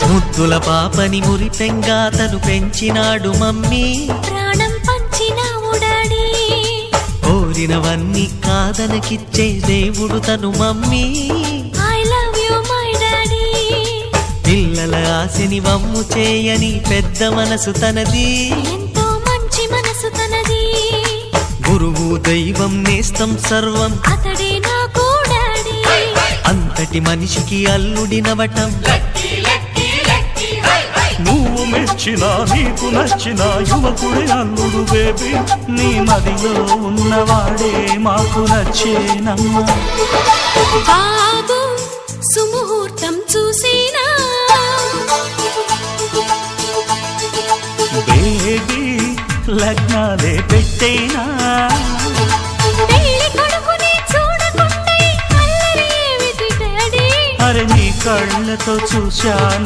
ముద్దుల పాపని మురిపెంగా తను పెంచినాడు మమ్మీ, ప్రాణం పంచినావు డాడీ. కోరినవన్నీ కాదనకిచ్చే దేవుడు తను mummy, I love you my daddy. పిల్లల ఆశని వమ్ము చేయని పెద్ద మనసు తనది, ఎంతో మంచి మనసు తనది. గురువు దైవం నేస్తం సర్వం అతడే నాకు డాడీ. అంతటి మనిషికి అల్లుడినవటం, నువ్వు మెచ్చినా నీకు నచ్చిన యువకుడే అల్లుడు బేబీ, నీ మదిలో ఉన్నవాడే మాకు నచ్చేనమ్మా. బాబు సుముహూర్తం చూసినా, బేబీ లగ్నాలే పెట్టేనా, పెళ్లి కొడుకుని చూడకుండా అల్లరి ఏమిటి డాడీ. అరే నీ కళ్ళతో చూశాను